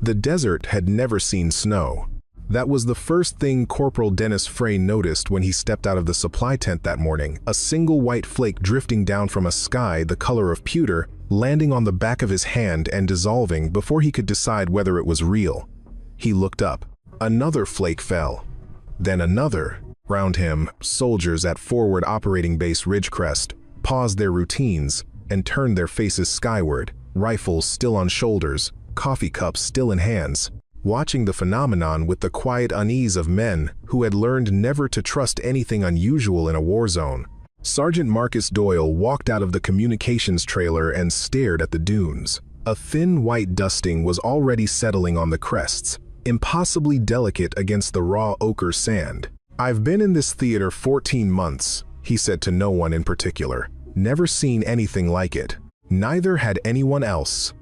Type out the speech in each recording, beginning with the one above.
The desert had never seen snow. That was the first thing Corporal Dennis Frey noticed when he stepped out of the supply tent that morning, a single white flake drifting down from a sky the color of pewter, landing on the back of his hand and dissolving before he could decide whether it was real. He looked up. Another flake fell. Then another. Round him, soldiers at Forward Operating Base Ridgecrest paused their routines and turned their faces skyward, rifles still on shoulders, coffee cups still in hands, watching the phenomenon with the quiet unease of men who had learned never to trust anything unusual in a war zone. Sergeant Marcus Doyle walked out of the communications trailer and stared at the dunes. A thin white dusting was already settling on the crests, impossibly delicate against the raw ochre sand. "I've been in this theater 14 months, he said to no one in particular. Never seen anything like it. Neither had anyone else.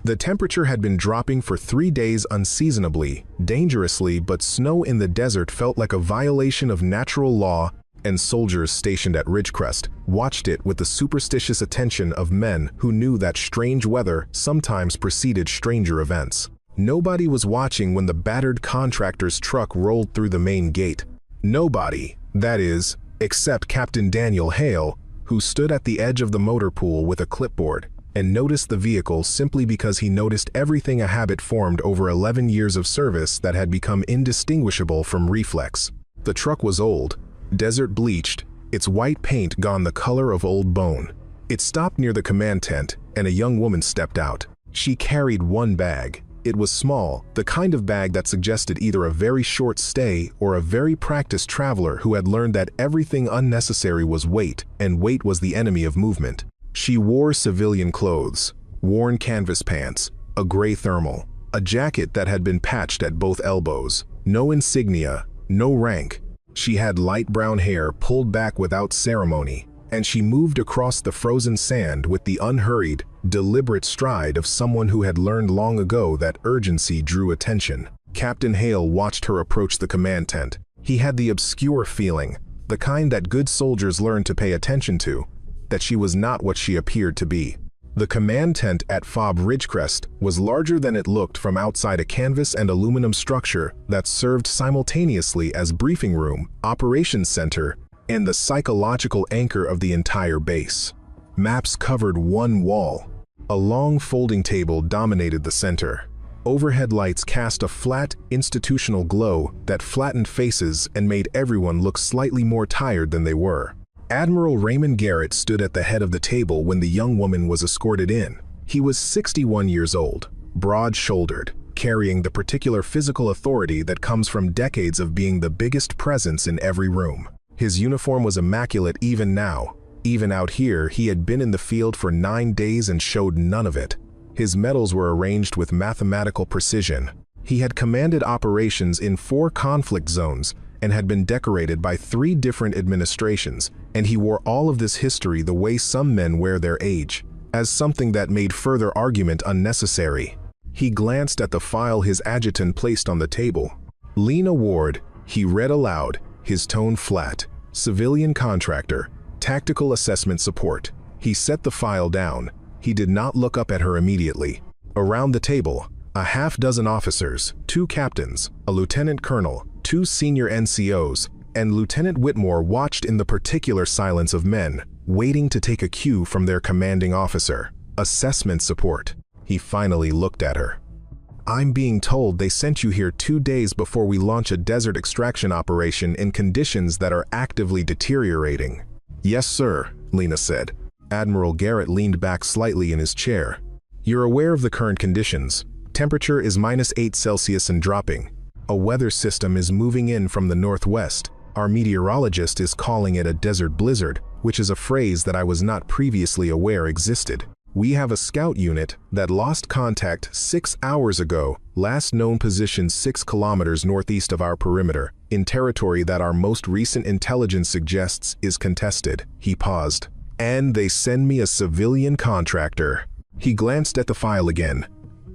The temperature had been dropping for 3 days unseasonably, dangerously, but snow in the desert felt like a violation of natural law, and soldiers stationed at Ridgecrest watched it with the superstitious attention of men who knew that strange weather sometimes preceded stranger events. Nobody was watching when the battered contractor's truck rolled through the main gate. Nobody, that is, except Captain Daniel Hale, who stood at the edge of the motor pool with a clipboard, and noticed the vehicle simply because he noticed everything a habit formed over 11 years of service that had become indistinguishable from reflex. The truck was old, desert bleached, its white paint gone the color of old bone. It stopped near the command tent, and a young woman stepped out. She carried one bag. It was small, the kind of bag that suggested either a very short stay or a very practiced traveler who had learned that everything unnecessary was weight, and weight was the enemy of movement. She wore civilian clothes, worn canvas pants, a gray thermal, a jacket that had been patched at both elbows, no insignia, no rank. She had light brown hair pulled back without ceremony, and she moved across the frozen sand with the unhurried, deliberate stride of someone who had learned long ago that urgency drew attention. Captain Hale watched her approach the command tent. He had the obscure feeling, the kind that good soldiers learn to pay attention to, that she was not what she appeared to be. The command tent at FOB Ridgecrest was larger than it looked from outside a canvas and aluminum structure that served simultaneously as briefing room, operations center, and the psychological anchor of the entire base. Maps covered one wall. A long folding table dominated the center. Overhead lights cast a flat, institutional glow that flattened faces and made everyone look slightly more tired than they were. Admiral Raymond Garrett stood at the head of the table when the young woman was escorted in. He was 61 years old, broad-shouldered, carrying the particular physical authority that comes from decades of being the biggest presence in every room. His uniform was immaculate even now. Even out here, he had been in the field for 9 days and showed none of it. His medals were arranged with mathematical precision. He had commanded operations in 4 conflict zones and had been decorated by 3 different administrations, and he wore all of this history the way some men wear their age, as something that made further argument unnecessary. He glanced at the file his adjutant placed on the table. Lena Ward, he read aloud, his tone flat. Civilian contractor, tactical assessment support. He set the file down. He did not look up at her immediately. Around the table, a half-dozen officers, 2 captains, a lieutenant colonel, 2 senior NCOs, and Lieutenant Whitmore watched in the particular silence of men, waiting to take a cue from their commanding officer. Assessment support. He finally looked at her. "I'm being told they sent you here 2 days before we launch a desert extraction operation in conditions that are actively deteriorating." "Yes, sir," Lena said. Admiral Garrett leaned back slightly in his chair. "You're aware of the current conditions. Temperature is -8°C and dropping. A weather system is moving in from the northwest. Our meteorologist is calling it a desert blizzard, which is a phrase that I was not previously aware existed. We have a scout unit that lost contact 6 hours ago, last known position 6 kilometers northeast of our perimeter, in territory that our most recent intelligence suggests is contested." He paused. "And they send me a civilian contractor." He glanced at the file again.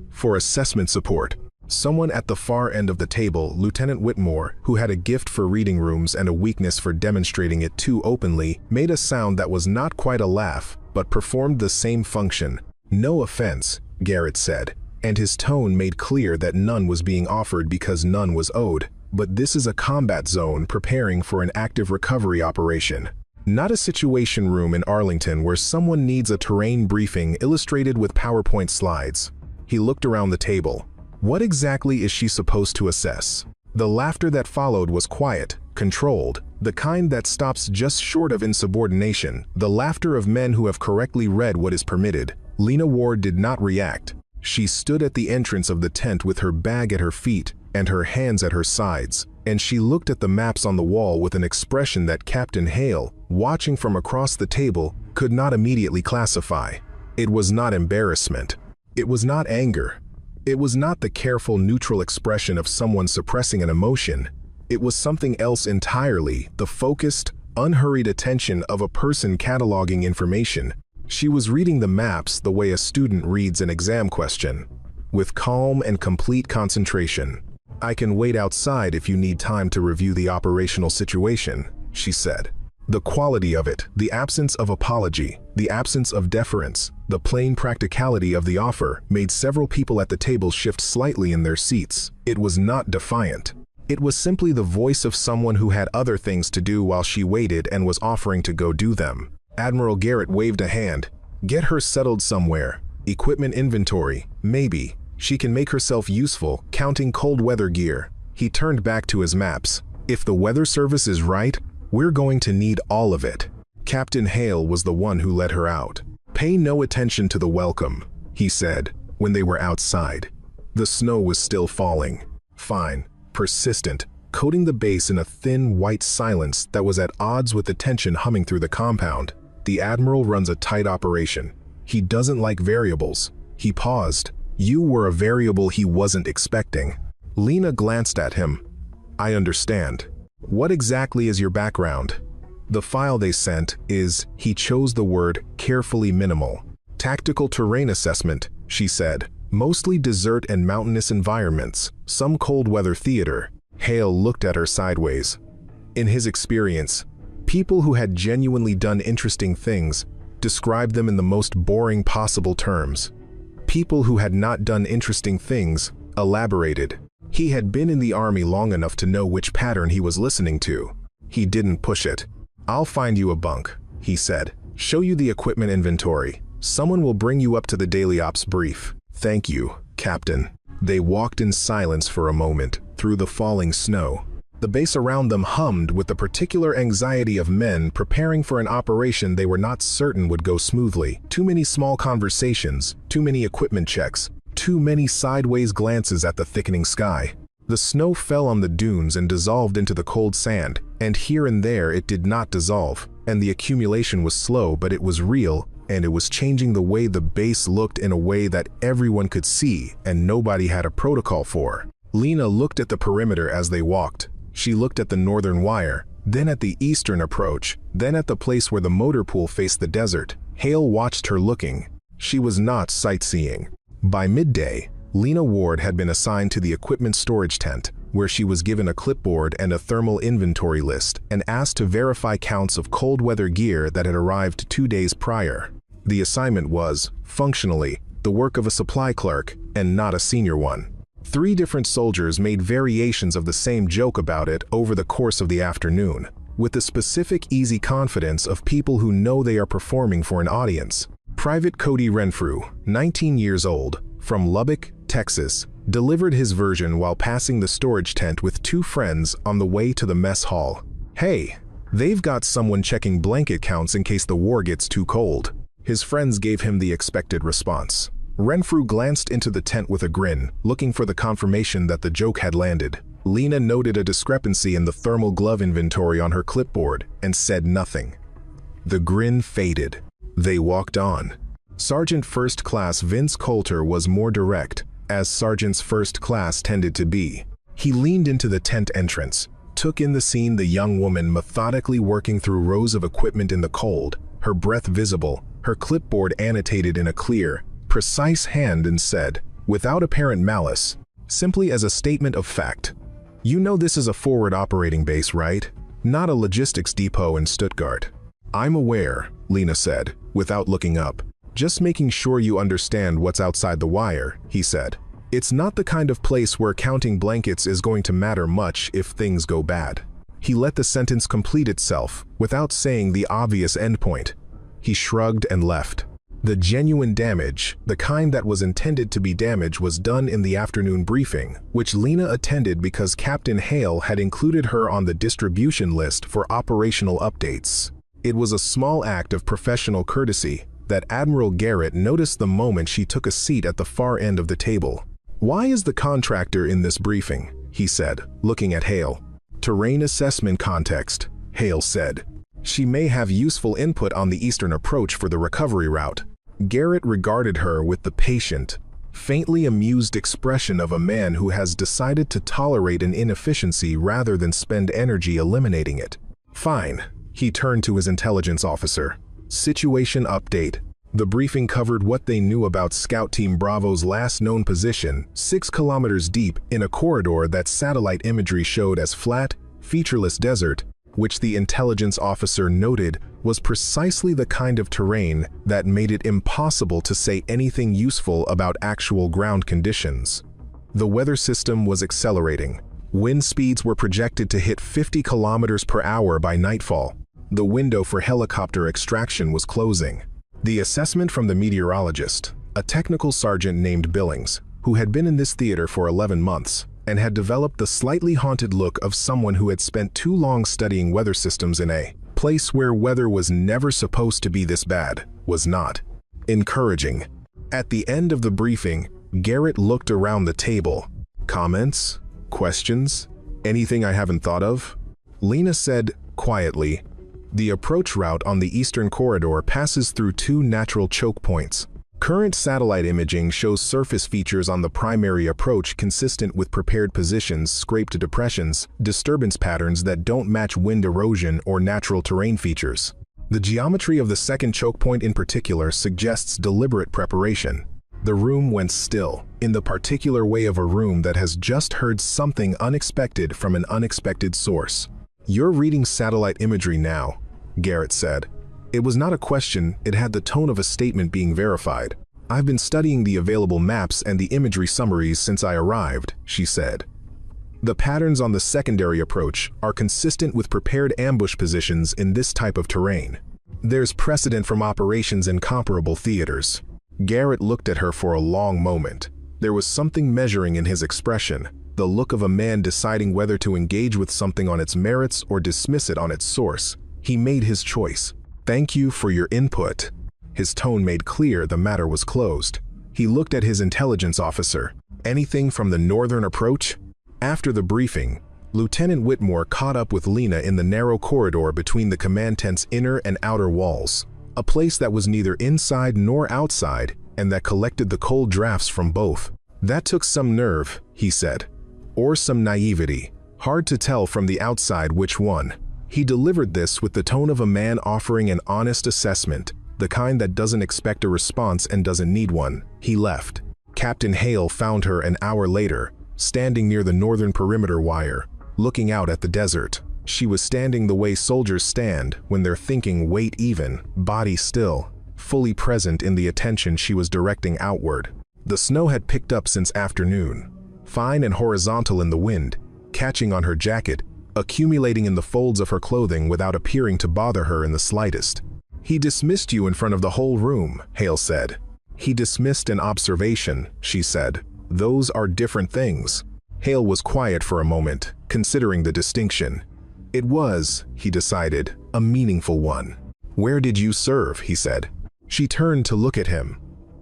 "For assessment support." Someone at the far end of the table, Lieutenant Whitmore, who had a gift for reading rooms and a weakness for demonstrating it too openly, made a sound that was not quite a laugh, but performed the same function. "No offense," Garrett said. and his tone made clear that none was being offered because none was owed. But this is a combat zone preparing for an active recovery operation. Not a situation room in Arlington where someone needs a terrain briefing illustrated with PowerPoint slides. He looked around the table. What exactly is she supposed to assess? The laughter that followed was quiet, controlled, the kind that stops just short of insubordination, the laughter of men who have correctly read what is permitted. Lena Ward did not react. She stood at the entrance of the tent with her bag at her feet and her hands at her sides, and she looked at the maps on the wall with an expression that Captain Hale, watching from across the table, could not immediately classify. It was not embarrassment. It was not anger. It was not the careful, neutral expression of someone suppressing an emotion. It was something else entirely, the focused, unhurried attention of a person cataloging information. She was reading the maps the way a student reads an exam question, with calm and complete concentration. "I can wait outside if you need time to review the operational situation," she said. The quality of it, the absence of apology, the absence of deference, the plain practicality of the offer made several people at the table shift slightly in their seats. It was not defiant. It was simply the voice of someone who had other things to do while she waited and was offering to go do them. Admiral Garrett waved a hand. "Get her settled somewhere. Equipment inventory, maybe. She can make herself useful, counting cold weather gear." He turned back to his maps. "If the weather service is right, we're going to need all of it." Captain Hale was the one who led her out. "Pay no attention to the welcome," he said, when they were outside. The snow was still falling. Fine, persistent, coating the base in a thin, white silence that was at odds with the tension humming through the compound. The Admiral runs a tight operation. He doesn't like variables. He paused. You were a variable he wasn't expecting. Lena glanced at him. "I understand. What exactly is your background?" The file they sent is, he chose the word, carefully minimal. "Tactical terrain assessment," she said. "Mostly desert and mountainous environments, some cold weather theater." Hale looked at her sideways. In his experience, people who had genuinely done interesting things described them in the most boring possible terms. People who had not done interesting things elaborated. He had been in the army long enough to know which pattern he was listening to. He didn't push it. "I'll find you a bunk," he said. "Show you the equipment inventory. Someone will bring you up to the daily ops brief." "Thank you, Captain." They walked in silence for a moment, through the falling snow. The base around them hummed with the particular anxiety of men preparing for an operation they were not certain would go smoothly. Too many small conversations, too many equipment checks, too many sideways glances at the thickening sky. The snow fell on the dunes and dissolved into the cold sand, and here and there it did not dissolve, and the accumulation was slow, but it was real, and it was changing the way the base looked in a way that everyone could see and nobody had a protocol for. Lena looked at the perimeter as they walked. She looked at the northern wire, then at the eastern approach, then at the place where the motor pool faced the desert. Hale watched her looking. She was not sightseeing. By midday, Lena Ward had been assigned to the equipment storage tent, where she was given a clipboard and a thermal inventory list and asked to verify counts of cold weather gear that had arrived 2 days prior. The assignment was, functionally, the work of a supply clerk and not a senior one. 3 different soldiers made variations of the same joke about it over the course of the afternoon, with the specific easy confidence of people who know they are performing for an audience. Private Cody Renfrew, 19 years old, from Lubbock, Texas, delivered his version while passing the storage tent with 2 friends on the way to the mess hall. "Hey, they've got someone checking blanket counts in case the war gets too cold." His friends gave him the expected response. Renfrew glanced into the tent with a grin, looking for the confirmation that the joke had landed. Lena noted a discrepancy in the thermal glove inventory on her clipboard and said nothing. The grin faded. They walked on. Sergeant First Class Vince Coulter was more direct, as sergeants first class tended to be. He leaned into the tent entrance, took in the scene, the young woman methodically working through rows of equipment in the cold, her breath visible, her clipboard annotated in a clear, precise hand, and said, without apparent malice, simply as a statement of fact, "You know this is a forward operating base, right? Not a logistics depot in Stuttgart." "I'm aware," Lena said, without looking up. "Just making sure you understand what's outside the wire," he said. "It's not the kind of place where counting blankets is going to matter much if things go bad." He let the sentence complete itself without saying the obvious endpoint. He shrugged and left. The genuine damage, the kind that was intended to be damage, was done in the afternoon briefing, which Lena attended because Captain Hale had included her on the distribution list for operational updates. It was a small act of professional courtesy that Admiral Garrett noticed the moment she took a seat at the far end of the table. "Why is the contractor in this briefing?" he said, looking at Hale. "Terrain assessment context," Hale said. "She may have useful input on the eastern approach for the recovery route." Garrett regarded her with the patient, faintly amused expression of a man who has decided to tolerate an inefficiency rather than spend energy eliminating it. "Fine." He turned to his intelligence officer. "Situation update." The briefing covered what they knew about Scout Team Bravo's last known position, 6 kilometers deep in a corridor that satellite imagery showed as flat, featureless desert, which the intelligence officer noted was precisely the kind of terrain that made it impossible to say anything useful about actual ground conditions. The weather system was accelerating. Wind speeds were projected to hit 50 kilometers per hour by nightfall. The window for helicopter extraction was closing. The assessment from the meteorologist, a technical sergeant named Billings, who had been in this theater for 11 months, and had developed the slightly haunted look of someone who had spent too long studying weather systems in a place where weather was never supposed to be this bad, was not encouraging. At the end of the briefing, Garrett looked around the table. "Comments? Questions? Anything I haven't thought of?" Lena said quietly, "The approach route on the eastern corridor passes through 2 natural choke points. Current satellite imaging shows surface features on the primary approach consistent with prepared positions, scraped depressions, disturbance patterns that don't match wind erosion or natural terrain features. The geometry of the second choke point in particular suggests deliberate preparation." The room went still, in the particular way of a room that has just heard something unexpected from an unexpected source. "You're reading satellite imagery now," Garrett said. It was not a question, it had the tone of a statement being verified. "I've been studying the available maps and the imagery summaries since I arrived," she said. "The patterns on the secondary approach are consistent with prepared ambush positions in this type of terrain. There's precedent from operations in comparable theaters." Garrett looked at her for a long moment. There was something measuring in his expression, the look of a man deciding whether to engage with something on its merits or dismiss it on its source. He made his choice. "Thank you for your input." His tone made clear the matter was closed. He looked at his intelligence officer. "Anything from the northern approach?" After the briefing, Lieutenant Whitmore caught up with Lena in the narrow corridor between the command tent's inner and outer walls, a place that was neither inside nor outside and that collected the cold drafts from both. "That took some nerve," he said, "or some naivety. Hard to tell from the outside which one." He delivered this with the tone of a man offering an honest assessment, the kind that doesn't expect a response and doesn't need one. He left. Captain Hale found her an hour later, standing near the northern perimeter wire, looking out at the desert. She was standing the way soldiers stand when they're thinking weight even, body still, fully present in the attention she was directing outward. The snow had picked up since afternoon, fine and horizontal in the wind, catching on her jacket, accumulating in the folds of her clothing without appearing to bother her in the slightest. "He dismissed you in front of the whole room," Hale said. "He dismissed an observation," she said. "Those are different things." Hale was quiet for a moment, considering the distinction. It was, he decided, a meaningful one. "Where did you serve?" he said. She turned to look at him.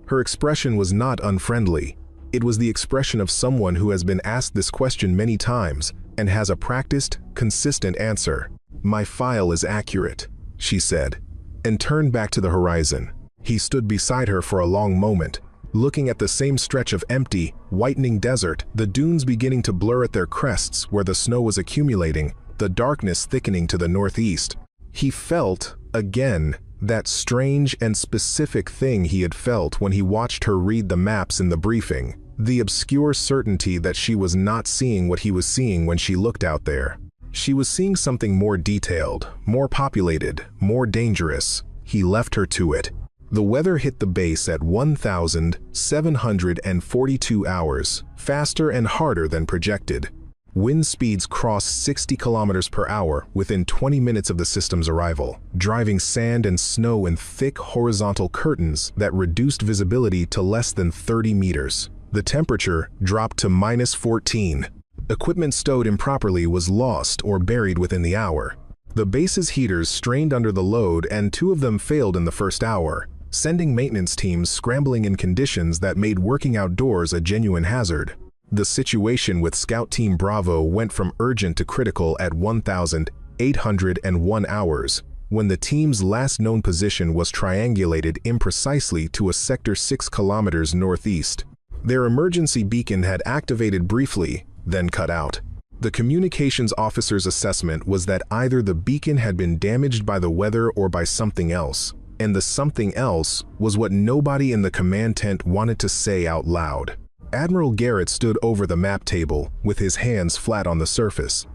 Her expression was not unfriendly. It was the expression of someone who has been asked this question many times and has a practiced, consistent answer. "My file is accurate," she said, and turned back to the horizon. He stood beside her for a long moment, looking at the same stretch of empty, whitening desert, the dunes beginning to blur at their crests where the snow was accumulating, the darkness thickening to the northeast. He felt, again, that strange and specific thing he had felt when he watched her read the maps in the briefing, the obscure certainty that she was not seeing what he was seeing when she looked out there. She was seeing something more detailed, more populated, more dangerous. He left her to it. The weather hit the base at 1,742 hours, faster and harder than projected. Wind speeds crossed 60 kilometers per hour within 20 minutes of the system's arrival, driving sand and snow in thick horizontal curtains that reduced visibility to less than 30 meters. The temperature dropped to -14. Equipment stowed improperly was lost or buried within the hour. The base's heaters strained under the load, and 2 of them failed in the first hour, sending maintenance teams scrambling in conditions that made working outdoors a genuine hazard. The situation with Scout Team Bravo went from urgent to critical at 1,801 hours, when the team's last known position was triangulated imprecisely to a sector 6 kilometers northeast. Their emergency beacon had activated briefly, then cut out. The communications officer's assessment was that either the beacon had been damaged by the weather or by something else, and the something else was what nobody in the command tent wanted to say out loud. Admiral Garrett stood over the map table with his hands flat on the surface.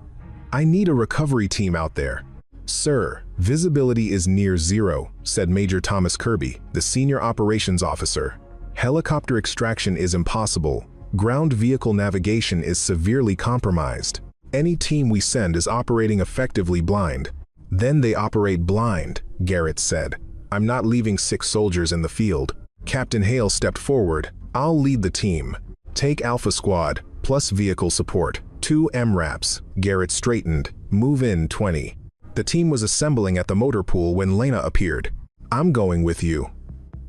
"I need a recovery team out there." "Sir, visibility is near zero," said Major Thomas Kirby, the senior operations officer. "Helicopter extraction is impossible. Ground vehicle navigation is severely compromised. Any team we send is operating effectively blind." "Then they operate blind," Garrett said. "I'm not leaving 6 soldiers in the field." Captain Hale stepped forward. "I'll lead the team. Take Alpha Squad, plus vehicle support. 2 MRAPs. Garrett straightened. "Move in 20. The team was assembling at the motor pool when Lena appeared. "I'm going with you,"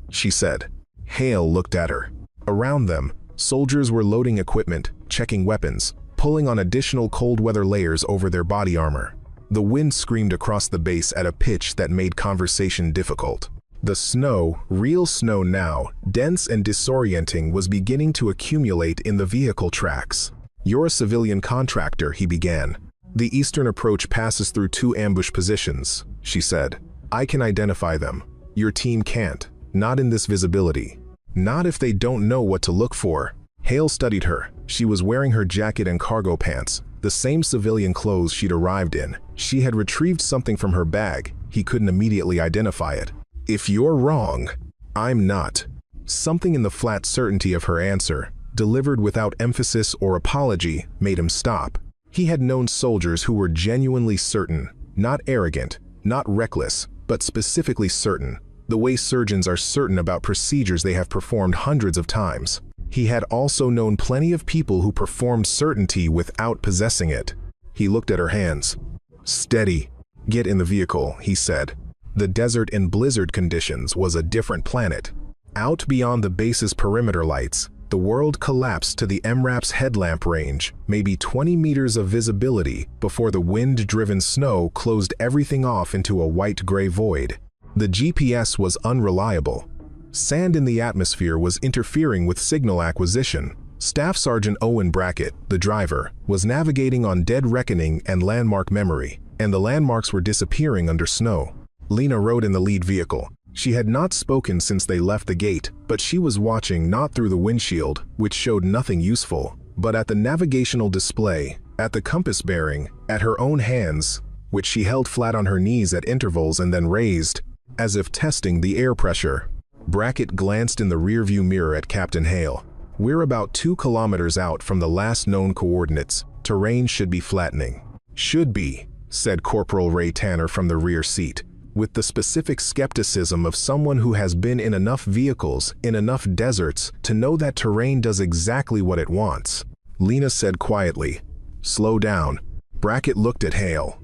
she said. Hale looked at her. Around them, soldiers were loading equipment, checking weapons, pulling on additional cold weather layers over their body armor. The wind screamed across the base at a pitch that made conversation difficult. The snow, real snow now, dense and disorienting, was beginning to accumulate in the vehicle tracks. "You're a civilian contractor," he began. "The eastern approach passes through 2 ambush positions," she said. "I can identify them. Your team can't. Not in this visibility. Not if they don't know what to look for." Hale studied her. She was wearing her jacket and cargo pants, the same civilian clothes she'd arrived in. She had retrieved something from her bag. He couldn't immediately identify it. "If you're wrong, I'm not." Something in the flat certainty of her answer, delivered without emphasis or apology, made him stop. He had known soldiers who were genuinely certain, not arrogant, not reckless, but specifically certain, the way surgeons are certain about procedures they have performed hundreds of times. He had also known plenty of people who performed certainty without possessing it. He looked at her hands. "Steady. Get in the vehicle," he said. The desert in blizzard conditions was a different planet. Out beyond the base's perimeter lights, the world collapsed to the MRAP's headlamp range, maybe 20 meters of visibility before the wind-driven snow closed everything off into a white-gray void. The GPS was unreliable. Sand in the atmosphere was interfering with signal acquisition. Staff Sergeant Owen Brackett, the driver, was navigating on dead reckoning and landmark memory, and the landmarks were disappearing under snow. Lena rode in the lead vehicle. She had not spoken since they left the gate, but she was watching not through the windshield, which showed nothing useful, but at the navigational display, at the compass bearing, at her own hands, which she held flat on her knees at intervals and then raised, as if testing the air pressure. Brackett glanced in the rearview mirror at Captain Hale. "We're about 2 kilometers out from the last known coordinates. Terrain should be flattening." "Should be," said Corporal Ray Tanner from the rear seat, with the specific skepticism of someone who has been in enough vehicles, in enough deserts, to know that terrain does exactly what it wants. Lena said quietly, "Slow down." Brackett looked at Hale.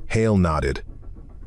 Hale nodded.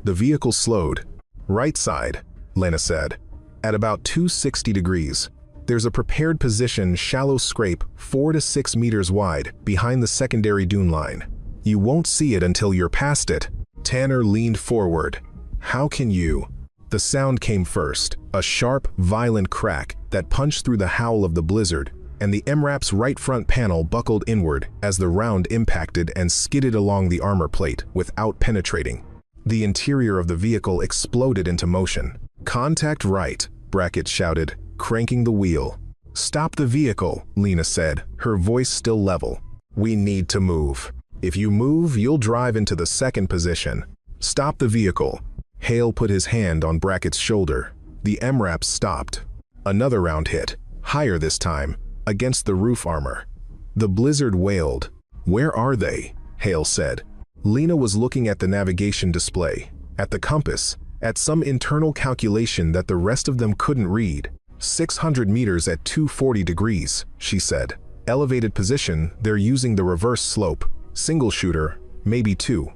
The vehicle slowed. "Right side," Lena said. "At about 260 degrees. There's a prepared position, shallow scrape, 4 to 6 meters wide, behind the secondary dune line. You won't see it until you're past it." Tanner leaned forward. "How can you?" The sound came first, a sharp, violent crack that punched through the howl of the blizzard, and the MRAP's right front panel buckled inward as the round impacted and skidded along the armor plate without penetrating. The interior of the vehicle exploded into motion. "Contact right," Brackett shouted, cranking the wheel. "Stop the vehicle," Lena said, her voice still level. "We need to move. If you move, you'll drive into the second position. Stop the vehicle." Hale put his hand on Brackett's shoulder. The MRAP stopped. Another round hit, higher this time, against the roof armor. The Blizzard wailed. "Where are they?" Hale said. Lena was looking at the navigation display, at the compass, at some internal calculation that the rest of them couldn't read. 600 meters at 240 degrees, she said. Elevated position, they're using the reverse slope. Single shooter, maybe two.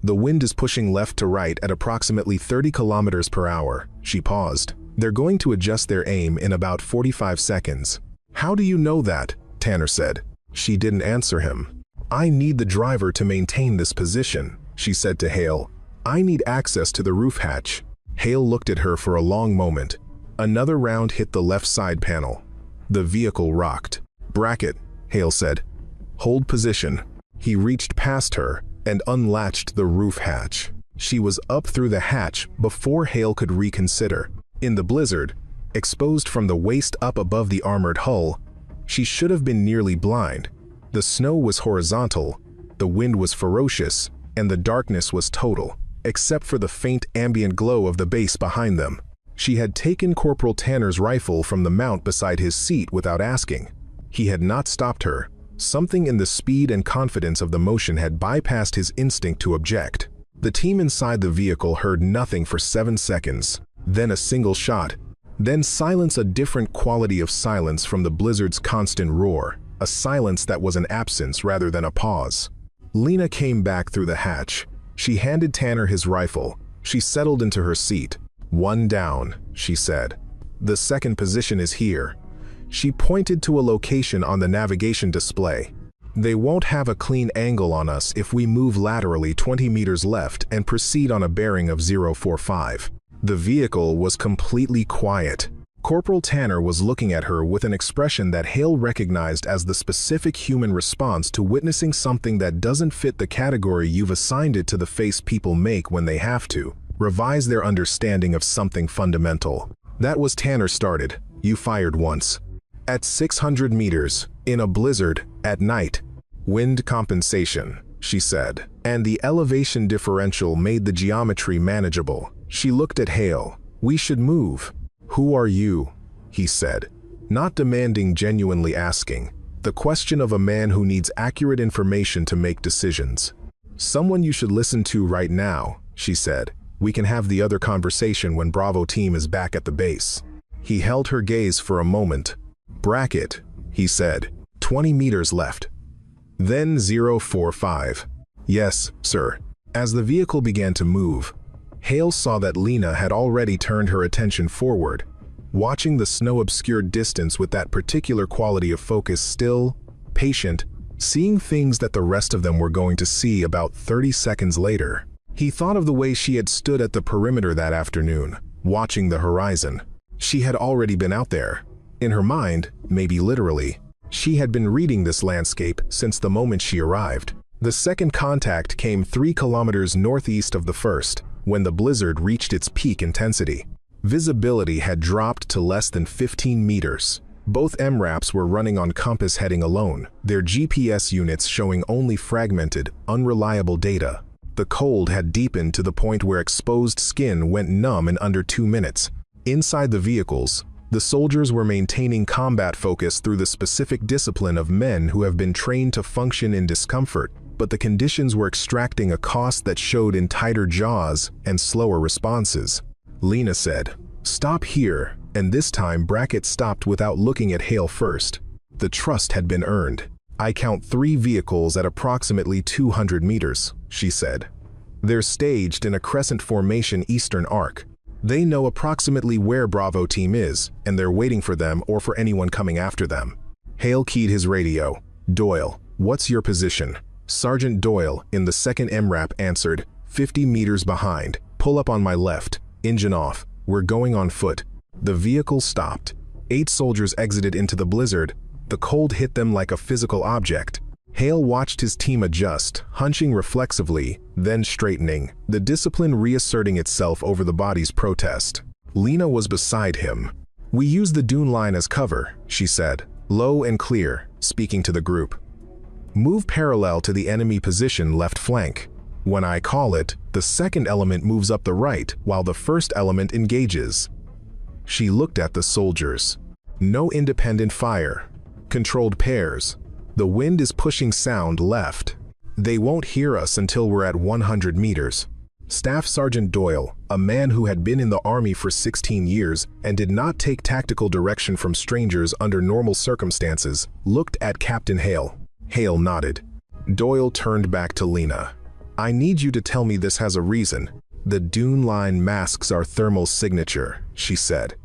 The wind is pushing left to right at approximately 30 kilometers per hour. She paused. They're going to adjust their aim in about 45 seconds. "How do you know that?" Tanner said. She didn't answer him. "I need the driver to maintain this position," she said to Hale. "I need access to the roof hatch." Hale looked at her for a long moment. Another round hit the left side panel. The vehicle rocked. "Brackett," Hale said. "Hold position." He reached past her and unlatched the roof hatch. She was up through the hatch before Hale could reconsider. In the blizzard, exposed from the waist up above the armored hull, she should have been nearly blind. The snow was horizontal, the wind was ferocious, and the darkness was total, except for the faint ambient glow of the base behind them. She had taken Corporal Tanner's rifle from the mount beside his seat without asking. He had not stopped her. Something in the speed and confidence of the motion had bypassed his instinct to object. The team inside the vehicle heard nothing for 7 seconds, then a single shot, then silence, a different quality of silence from the blizzard's constant roar, a silence that was an absence rather than a pause. Lena came back through the hatch. She handed Tanner his rifle. She settled into her seat. "One down," she said. "The second position is here." She pointed to a location on the navigation display. "They won't have a clean angle on us if we move laterally 20 meters left and proceed on a bearing of 045. The vehicle was completely quiet. Corporal Tanner was looking at her with an expression that Hale recognized as the specific human response to witnessing something that doesn't fit the category you've assigned it to, the face people make when they have to revise their understanding of something fundamental. "That was Tanner started. You fired once. At 600 meters, in a blizzard, at night. Wind compensation," she said, and the elevation differential made the geometry manageable. She looked at Hale. "We should move." "Who are you?" he said, not demanding, genuinely asking. The question of a man who needs accurate information to make decisions. "Someone you should listen to right now," she said. "We can have the other conversation when Bravo team is back at the base." He held her gaze for a moment. "Brackett," he said. 20 meters left. Then 045. "Yes, sir." As the vehicle began to move, Hale saw that Lena had already turned her attention forward, watching the snow-obscured distance with that particular quality of focus, still, patient, seeing things that the rest of them were going to see about 30 seconds later. He thought of the way she had stood at the perimeter that afternoon, watching the horizon. She had already been out there. In her mind, maybe literally, she had been reading this landscape since the moment she arrived. The second contact came 3 kilometers northeast of the first, when the blizzard reached its peak intensity. Visibility had dropped to less than 15 meters. Both MRAPs were running on compass heading alone, their GPS units showing only fragmented, unreliable data. The cold had deepened to the point where exposed skin went numb in under 2 minutes. Inside the vehicles, the soldiers were maintaining combat focus through the specific discipline of men who have been trained to function in discomfort, but the conditions were extracting a cost that showed in tighter jaws and slower responses. Lena said, "Stop here," and this time Brackett stopped without looking at Hale first. The trust had been earned. "I count 3 vehicles at approximately 200 meters, she said. "They're staged in a crescent formation eastern arc. They know approximately where Bravo team is, and they're waiting for them or for anyone coming after them." Hale keyed his radio. "Doyle, what's your position?" Sergeant Doyle, in the second MRAP, answered, 50 meters behind. "Pull up on my left. Engine off. We're going on foot." The vehicle stopped. 8 soldiers exited into the blizzard. The cold hit them like a physical object. Hale watched his team adjust, hunching reflexively, then straightening, the discipline reasserting itself over the body's protest. Lena was beside him. "We use the dune line as cover," she said, low and clear, speaking to the group. "Move parallel to the enemy position left flank. When I call it, the second element moves up the right while the first element engages." She looked at the soldiers. No independent fire. Controlled pairs. The wind is pushing sound left. They won't hear us until we're at 100 meters. Staff Sergeant Doyle, a man who had been in the Army for 16 years and did not take tactical direction from strangers under normal circumstances, looked at Captain Hale. Hale nodded. Doyle turned back to Lena. I need you to tell me this has a reason. The dune line masks our thermal signature, she said.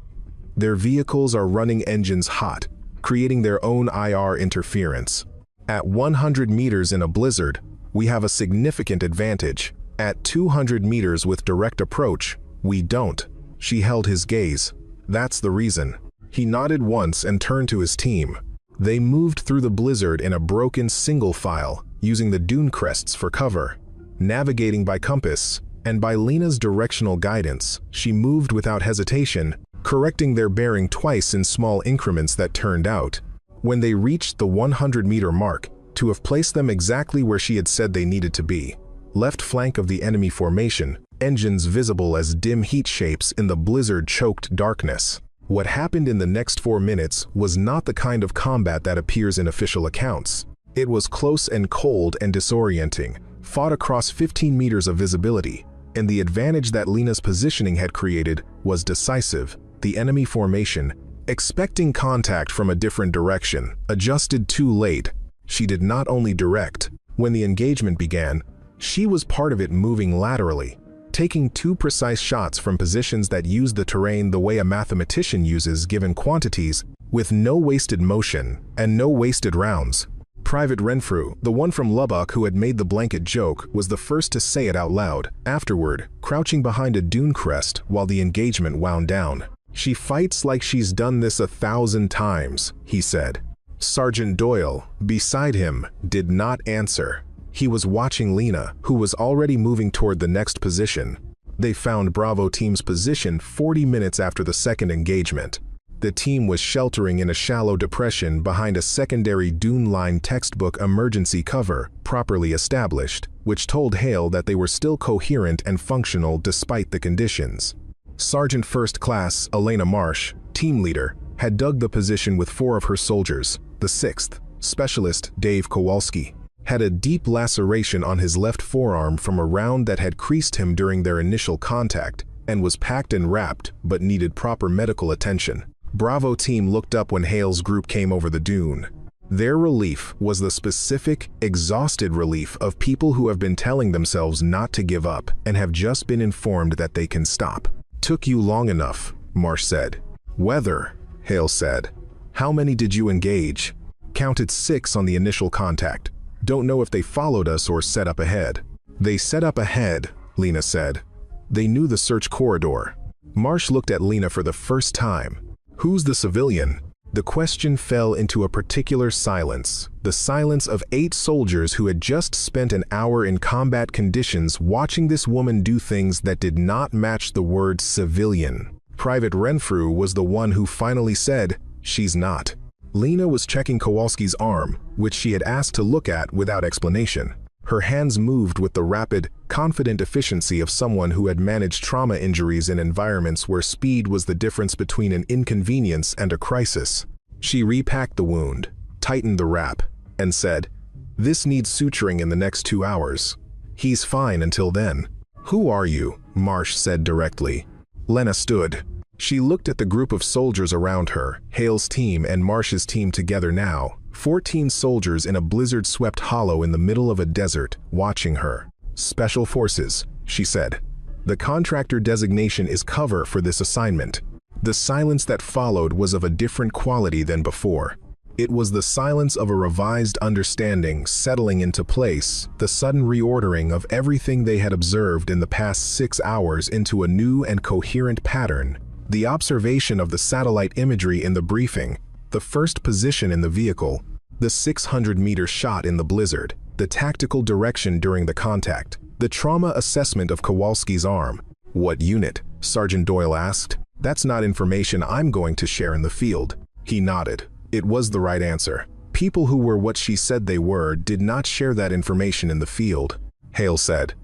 Their vehicles are running engines hot, creating their own IR interference. At 100 meters in a blizzard, we have a significant advantage. At 200 meters with direct approach, we don't. She held his gaze. That's the reason. He nodded once and turned to his team. They moved through the blizzard in a broken single file, using the dune crests for cover. Navigating by compass, and by Lena's directional guidance, she moved without hesitation, correcting their bearing twice in small increments that turned out, when they reached the 100-meter mark, to have placed them exactly where she had said they needed to be. Left flank of the enemy formation, engines visible as dim heat shapes in the blizzard-choked darkness. What happened in the next 4 minutes was not the kind of combat that appears in official accounts. It was close and cold and disorienting, fought across 15 meters of visibility, and the advantage that Lena's positioning had created was decisive. The enemy formation, expecting contact from a different direction, adjusted too late. She did not only direct. When the engagement began, she was part of it, moving laterally, taking 2 precise shots from positions that used the terrain the way a mathematician uses given quantities, with no wasted motion and no wasted rounds. Private Renfrew, the one from Lubbock who had made the blanket joke, was the first to say it out loud, afterward, crouching behind a dune crest while the engagement wound down. She fights like she's done this 1,000 times, he said. Sergeant Doyle, beside him, did not answer. He was watching Lena, who was already moving toward the next position. They found Bravo Team's position 40 minutes after the second engagement. The team was sheltering in a shallow depression behind a secondary dune line textbook emergency cover, properly established, which told Hale that they were still coherent and functional despite the conditions. Sergeant First Class Elena Marsh, team leader, had dug the position with 4 of her soldiers. The 6th, Specialist Dave Kowalski, had a deep laceration on his left forearm from a round that had creased him during their initial contact and was packed and wrapped but needed proper medical attention. Bravo Team looked up when Hale's group came over the dune. Their relief was the specific, exhausted relief of people who have been telling themselves not to give up and have just been informed that they can stop. Took you long enough, Marsh said. Weather, Hale said. How many did you engage? Counted 6 on the initial contact. Don't know if they followed us or set up ahead. They set up ahead, Lena said. They knew the search corridor. Marsh looked at Lena for the first time. Who's the civilian? The question fell into a particular silence, the silence of 8 soldiers who had just spent an hour in combat conditions watching this woman do things that did not match the word civilian. Private Renfrew was the one who finally said, "She's not." Lena was checking Kowalski's arm, which she had asked to look at without explanation. Her hands moved with the rapid, confident efficiency of someone who had managed trauma injuries in environments where speed was the difference between an inconvenience and a crisis. She repacked the wound, tightened the wrap, and said, "This needs suturing in the next 2 hours. He's fine until then." "Who are you?" Marsh said directly. Lena stood. She looked at the group of soldiers around her, Hale's team and Marsh's team together now, 14 soldiers in a blizzard-swept hollow in the middle of a desert, watching her. "Special Forces," she said. "The contractor designation is cover for this assignment." The silence that followed was of a different quality than before. It was the silence of a revised understanding settling into place, the sudden reordering of everything they had observed in the past 6 hours into a new and coherent pattern. The observation of the satellite imagery in the briefing, the first position in the vehicle, the 600-meter shot in the blizzard, the tactical direction during the contact, the trauma assessment of Kowalski's arm. "What unit?" Sergeant Doyle asked. "That's not information I'm going to share in the field." He nodded. It was the right answer. People who were what she said they were did not share that information in the field. Hale said,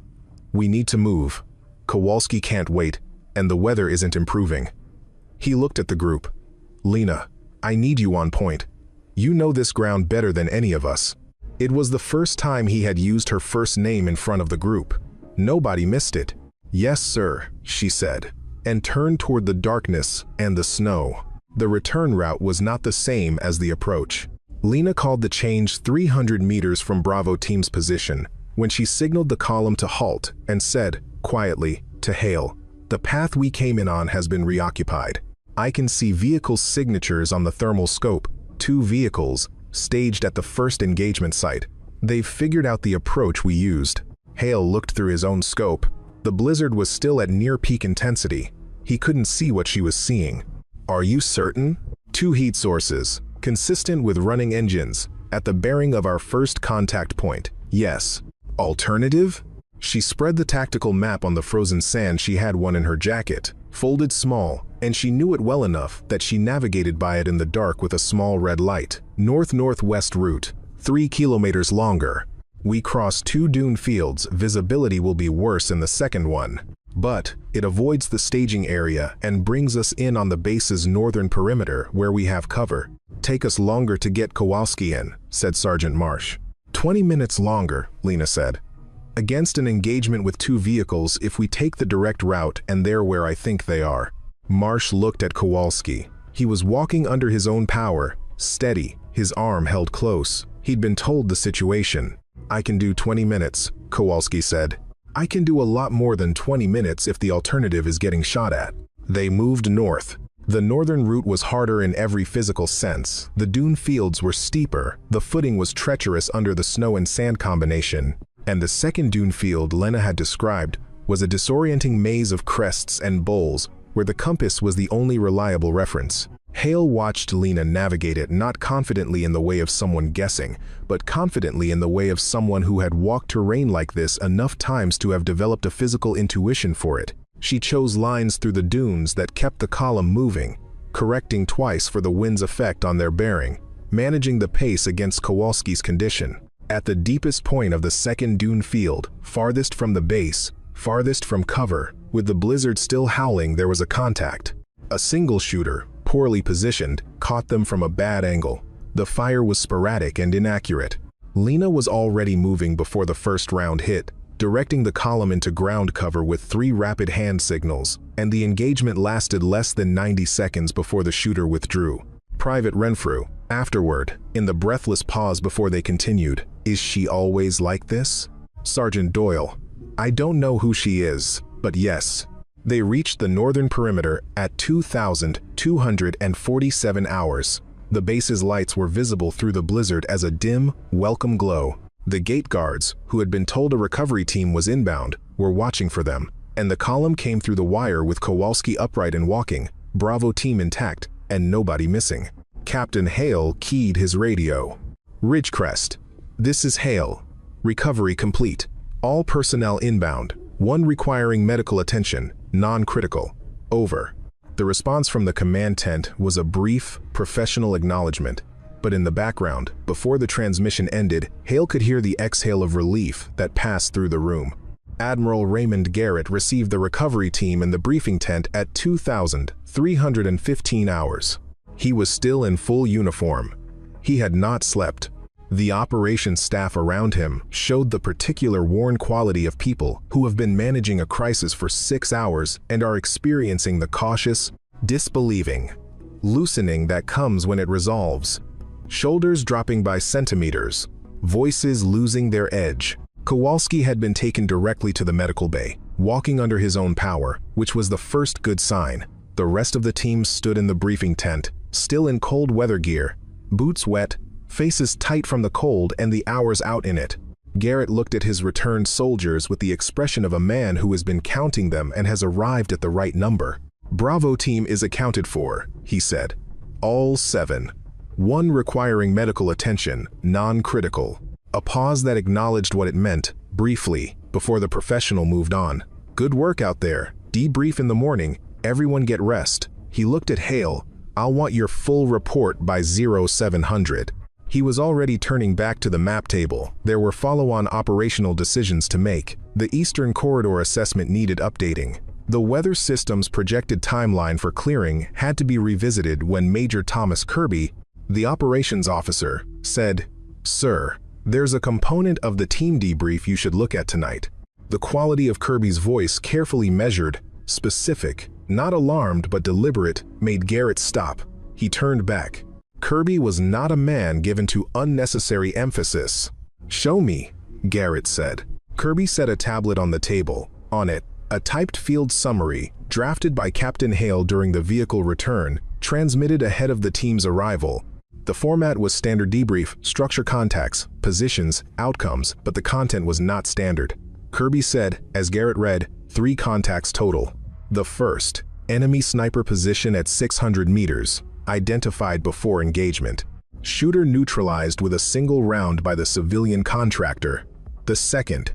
"We need to move. Kowalski can't wait, and the weather isn't improving." He looked at the group. "Lena, I need you on point. You know this ground better than any of us." It was the first time he had used her first name in front of the group. Nobody missed it. "Yes, sir," she said, and turned toward the darkness and the snow. The return route was not the same as the approach. Lena called the change 300 meters from Bravo team's position when she signaled the column to halt and said, quietly, to Hale, "The path we came in on has been reoccupied. I can see vehicle signatures on the thermal scope, 2 vehicles, staged at the first engagement site. They've figured out the approach we used." Hale looked through his own scope. The blizzard was still at near peak intensity. He couldn't see what she was seeing. "Are you certain?" "2 heat sources, consistent with running engines, at the bearing of our first contact point. Yes." "Alternative?" She spread the tactical map on the frozen sand. She had one in her jacket, folded small, and she knew it well enough that she navigated by it in the dark with a small red light. "North-northwest route, 3 kilometers longer. We cross 2 dune fields. Visibility will be worse in the second one, but it avoids the staging area and brings us in on the base's northern perimeter where we have cover. Take us longer to get Kowalski in," said Sergeant Marsh. 20 minutes longer," Lena said. "Against an engagement with 2 vehicles if we take the direct route, and they're where I think they are." Marsh looked at Kowalski. He was walking under his own power, steady, his arm held close. He'd been told the situation. "I can do 20 minutes, Kowalski said. "I can do a lot more than 20 minutes if the alternative is getting shot at." They moved north. The northern route was harder in every physical sense. The dune fields were steeper, the footing was treacherous under the snow and sand combination, and the second dune field Lena had described was a disorienting maze of crests and bowls where the compass was the only reliable reference. Hale watched Lena navigate it, not confidently in the way of someone guessing, but confidently in the way of someone who had walked terrain like this enough times to have developed a physical intuition for it. She chose lines through the dunes that kept the column moving, correcting twice for the wind's effect on their bearing, managing the pace against Kowalski's condition. At the deepest point of the second dune field, farthest from the base, farthest from cover, with the blizzard still howling, there was a contact. A single shooter, poorly positioned, caught them from a bad angle. The fire was sporadic and inaccurate. Lena was already moving before the first round hit, directing the column into ground cover with 3 rapid hand signals, and the engagement lasted less than 90 seconds before the shooter withdrew. Private Renfrew, afterward, in the breathless pause before they continued, "Is she always like this?" Sergeant Doyle, "I don't know who she is, but yes." They reached the northern perimeter at 2,247 hours. The base's lights were visible through the blizzard as a dim, welcome glow. The gate guards, who had been told a recovery team was inbound, were watching for them, and the column came through the wire with Kowalski upright and walking, Bravo team intact, and nobody missing. Captain Hale keyed his radio. "Ridgecrest. This is Hale. Recovery complete. All personnel inbound. 1 requiring medical attention, non-critical. Over." The response from the command tent was a brief, professional acknowledgement. But in the background, before the transmission ended, Hale could hear the exhale of relief that passed through the room. Admiral Raymond Garrett received the recovery team in the briefing tent at 2,315 hours. He was still in full uniform. He had not slept. The operations staff around him showed the particular worn quality of people who have been managing a crisis for 6 hours and are experiencing the cautious, disbelieving loosening that comes when it resolves. Shoulders dropping by centimeters, voices losing their edge. Kowalski had been taken directly to the medical bay, walking under his own power, which was the first good sign. The rest of the team stood in the briefing tent, still in cold weather gear, boots wet, faces tight from the cold and the hours out in it. Garrett looked at his returned soldiers with the expression of a man who has been counting them and has arrived at the right number. "Bravo team is accounted for," he said. "All 7. 1 requiring medical attention, non-critical." A pause that acknowledged what it meant, briefly, before the professional moved on. "Good work out there. Debrief in the morning. Everyone get rest." He looked at Hale. "I'll want your full report by 0700. He was already turning back to the map table. There were follow-on operational decisions to make. The Eastern Corridor assessment needed updating. The weather system's projected timeline for clearing had to be revisited when Major Thomas Kirby, the operations officer, said, "Sir, there's a component of the team debrief you should look at tonight." The quality of Kirby's voice, carefully measured, specific, not alarmed but deliberate, made Garrett stop. He turned back. Kirby was not a man given to unnecessary emphasis. "Show me," Garrett said. Kirby set a tablet on the table. On it, a typed field summary, drafted by Captain Hale during the vehicle return, transmitted ahead of the team's arrival. The format was standard debrief, structure contacts, positions, outcomes, but the content was not standard. Kirby said, as Garrett read, 3 contacts total. The first, enemy sniper position at 600 meters, identified before engagement. Shooter neutralized with a single round by the civilian contractor. The second,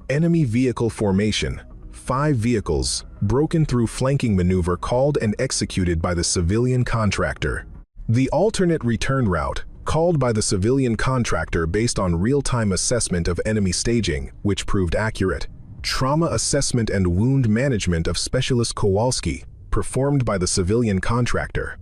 enemy vehicle formation, 5 vehicles, broken through flanking maneuver called and executed by the civilian contractor. The alternate return route, called by the civilian contractor based on real-time assessment of enemy staging, which proved accurate. Trauma assessment and wound management of Specialist Kowalski, performed by the civilian contractor.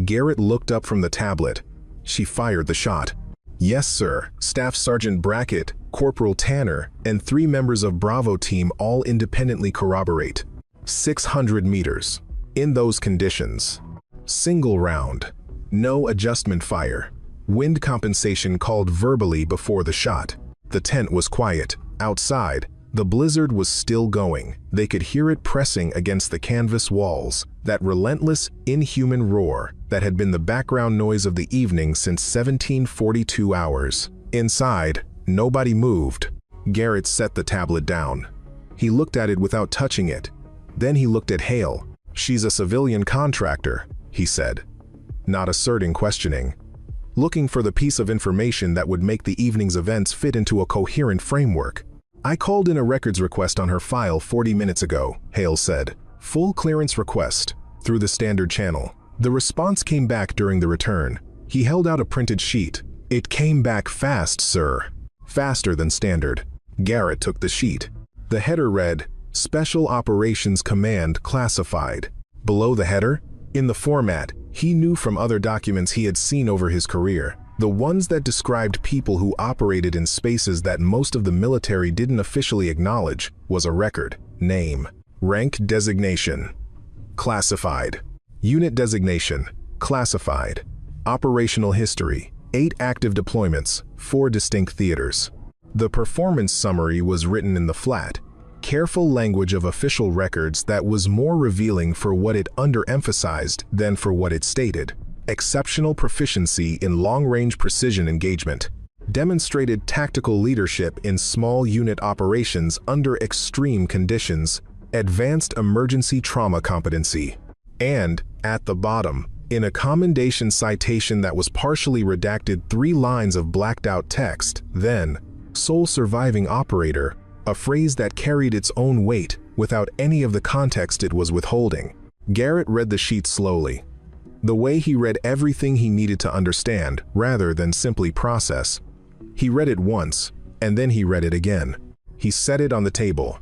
Garrett looked up from the tablet. She fired the shot. "Yes, sir." Staff Sergeant Brackett, Corporal Tanner, and 3 members of Bravo team all independently corroborate. 600 meters. In those conditions. Single round. No adjustment fire. Wind compensation called verbally before the shot. The tent was quiet. Outside, the blizzard was still going. They could hear it pressing against the canvas walls, that relentless, inhuman roar that had been the background noise of the evening since 1742 hours. Inside, nobody moved. Garrett set the tablet down. He looked at it without touching it. Then he looked at Hale. "She's a civilian contractor," he said, not asserting questioning. Looking for the piece of information that would make the evening's events fit into a coherent framework. "I called in a records request on her file 40 minutes ago," Hale said. "Full clearance request, through the standard channel." The response came back during the return. He held out a printed sheet. "It came back fast, sir." Faster than standard. Garrett took the sheet. The header read, "Special Operations Command Classified." Below the header, in the format he knew from other documents he had seen over his career, the ones that described people who operated in spaces that most of the military didn't officially acknowledge, was a record, name, rank designation, classified, unit designation, classified, operational history, 8 active deployments, 4 distinct theaters. The performance summary was written in the flat, careful language of official records that was more revealing for what it underemphasized than for what it stated. Exceptional proficiency in long-range precision engagement. Demonstrated tactical leadership in small unit operations under extreme conditions. Advanced emergency trauma competency. And, at the bottom, in a commendation citation that was partially redacted, 3 lines of blacked-out text, then, "Sole surviving operator," a phrase that carried its own weight without any of the context it was withholding. Garrett read the sheet slowly. The way he read everything he needed to understand, rather than simply process. He read it once, and then he read it again. He set it on the table.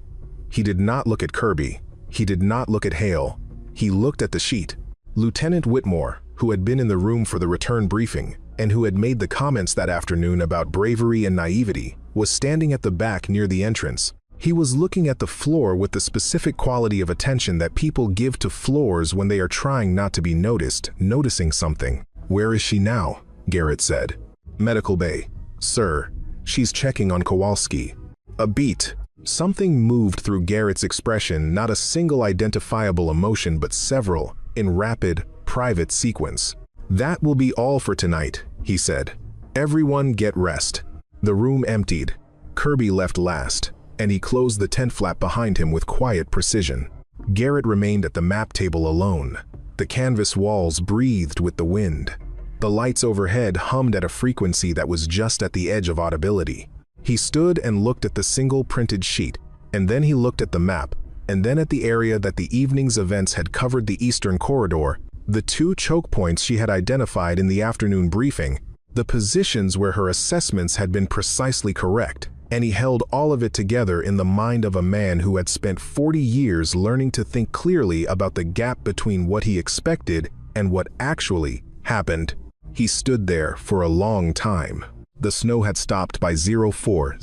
He did not look at Kirby. He did not look at Hale. He looked at the sheet. Lieutenant Whitmore, who had been in the room for the return briefing, and who had made the comments that afternoon about bravery and naivety, was standing at the back near the entrance. He was looking at the floor with the specific quality of attention that people give to floors when they are trying not to be noticed, noticing something. "Where is she now?" Garrett said. "Medical bay. Sir, she's checking on Kowalski." A beat. Something moved through Garrett's expression, not a single identifiable emotion but several, in rapid, private sequence. "That will be all for tonight," he said. "Everyone get rest." The room emptied. Kirby left last, and he closed the tent flap behind him with quiet precision. Garrett remained at the map table alone. The canvas walls breathed with the wind. The lights overhead hummed at a frequency that was just at the edge of audibility. He stood and looked at the single printed sheet, and then he looked at the map, and then at the area that the evening's events had covered, the eastern corridor, the 2 choke points she had identified in the afternoon briefing, the positions where her assessments had been precisely correct. and he held all of it together in the mind of a man who had spent 40 years learning to think clearly about the gap between what he expected and what actually happened. He stood there for a long time. The snow had stopped by 0400.